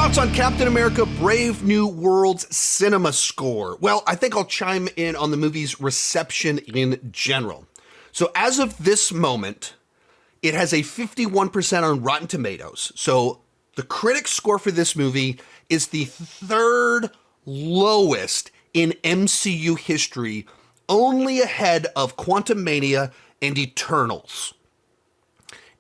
Thoughts on Captain America Brave New World's cinema score? Well, I think I'll chime in on the movie's reception in general. So as of this moment, it has a 51% on Rotten Tomatoes. So the critic score for this movie is the third lowest in MCU history, only ahead of Quantumania and Eternals.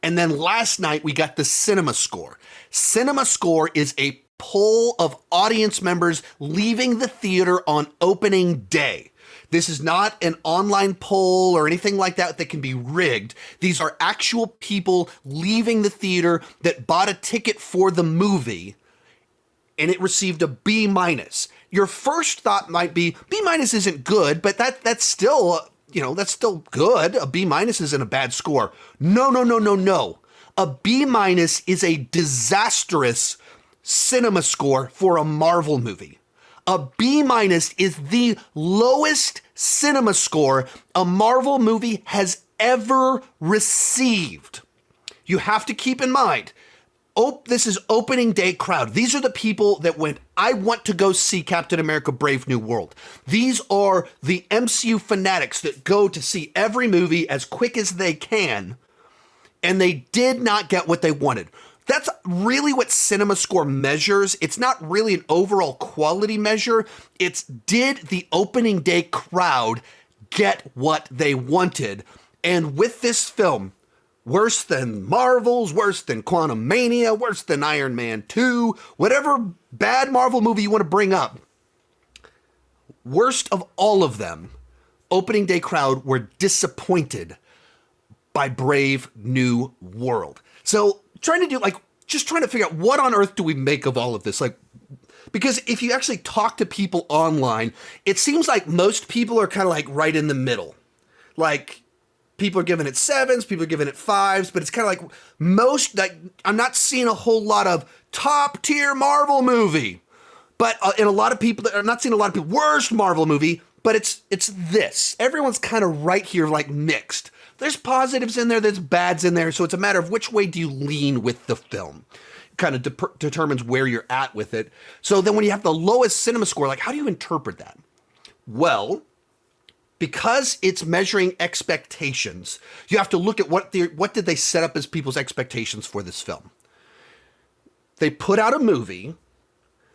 And then last night we got the Cinemascore. Cinemascore is a poll of audience members leaving the theater on opening day. This is not an online poll or anything like that that can be rigged. These are actual people leaving the theater that bought a ticket for the movie, and it received a B-. Your first thought might be, B- isn't good, but that's still, that's still good. A B- isn't a bad score. No. A B- is a disastrous cinema score for a Marvel movie. A B- is the lowest cinema score a Marvel movie has ever received. You have to keep in mind, this is opening day crowd. These are the people that went, I want to go see Captain America Brave New World. These are the MCU fanatics that go to see every movie as quick as they can, and they did not get what they wanted. That's really what Cinemascore measures. It's not really an overall quality measure. It's did the opening day crowd get what they wanted? And with this film, worse than Marvel's, worse than Quantumania, worse than Iron Man 2, whatever bad Marvel movie you want to bring up, worst of all of them, opening day crowd were disappointed by Brave New World. So trying to figure out what on earth do we make of all of this? Because if you actually talk to people online, it seems like most people are kind of right in the middle. People are giving it 7s, people are giving it 5s, but it's kind of I'm not seeing a whole lot of top tier Marvel movie. But and a lot of people, I'm not seeing a lot of people, worst Marvel movie, but it's this. Everyone's kind of right here mixed. There's positives in there, there's bads in there, so it's a matter of which way do you lean with the film. Kind of determines where you're at with it. So then when you have the lowest cinema score, how do you interpret that? Well, because it's measuring expectations, you have to look at what did they set up as people's expectations for this film. They put out a movie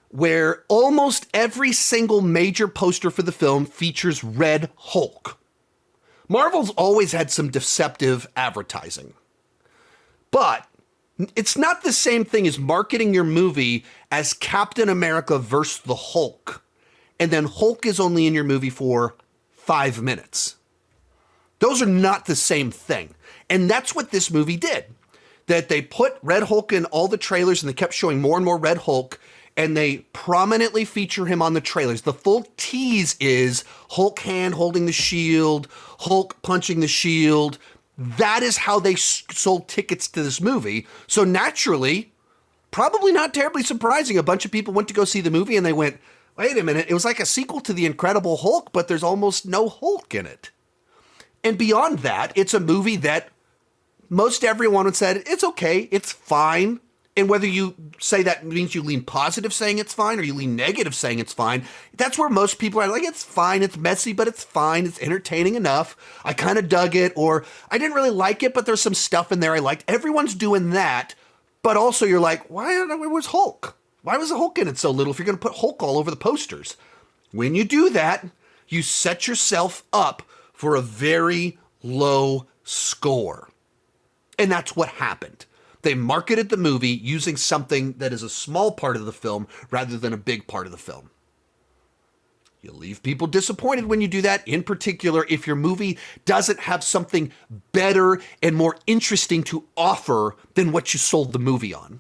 where almost every single major poster for the film features Red Hulk. Marvel's always had some deceptive advertising, but it's not the same thing as marketing your movie as Captain America versus the Hulk, and then Hulk is only in your movie for 5 minutes. Those are not the same thing, and that's what this movie did. That they put Red Hulk in all the trailers, and they kept showing more and more Red Hulk, and they prominently feature him on the trailers. The full tease is Hulk hand holding the shield, Hulk punching the shield. That is how they sold tickets to this movie. So naturally, probably not terribly surprising, a bunch of people went to go see the movie and they went, wait a minute, it was like a sequel to The Incredible Hulk, but there's almost no Hulk in it. And beyond that, it's a movie that most everyone would said, it's okay, it's fine. And whether you say that means you lean positive saying it's fine or you lean negative saying it's fine, that's where most people are it's fine, it's messy, but it's fine, it's entertaining enough. I kind of dug it, or I didn't really like it, but there's some stuff in there I liked. Everyone's doing that, but also you're where was Hulk? Why was the Hulk in it so little if you're going to put Hulk all over the posters? When you do that, you set yourself up for a very low score. And that's what happened. They marketed the movie using something that is a small part of the film rather than a big part of the film. You leave people disappointed when you do that, in particular if your movie doesn't have something better and more interesting to offer than what you sold the movie on.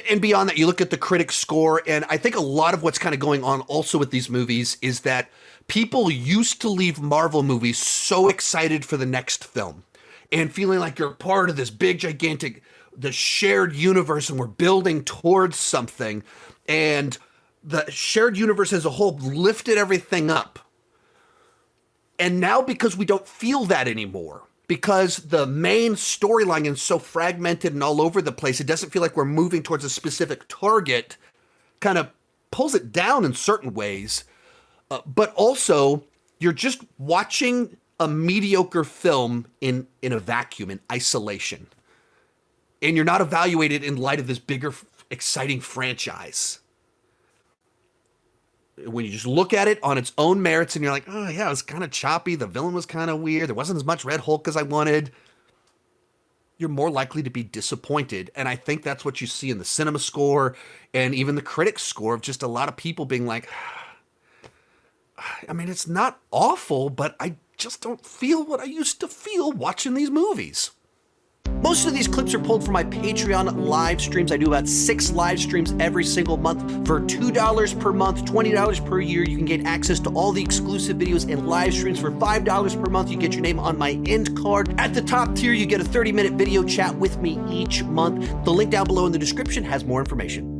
And beyond that, you look at the critic score, and I think a lot of what's kind of going on also with these movies is that people used to leave Marvel movies so excited for the next film and feeling like you're part of this big, gigantic, the shared universe, and we're building towards something. And the shared universe as a whole lifted everything up. And now, because we don't feel that anymore, because the main storyline is so fragmented and all over the place, it doesn't feel like we're moving towards a specific target, kind of pulls it down in certain ways. But also, you're just watching a mediocre film in a vacuum, in isolation. And you're not evaluated in light of this bigger, exciting franchise. When you just look at it on its own merits and you're like, oh yeah, it was kind of choppy, the villain was kind of weird, there wasn't as much Red Hulk as I wanted, you're more likely to be disappointed. And I think that's what you see in the cinema score and even the critics score of just a lot of people being like, I mean, it's not awful, but I just don't feel what I used to feel watching these movies. Most of these clips are pulled from my Patreon live streams. I do about 6 live streams every single month. For $2 per month, $20 per year, you can get access to all the exclusive videos and live streams. For $5 per month, you get your name on my end card. At the top tier, you get a 30-minute video chat with me each month. The link down below in the description has more information.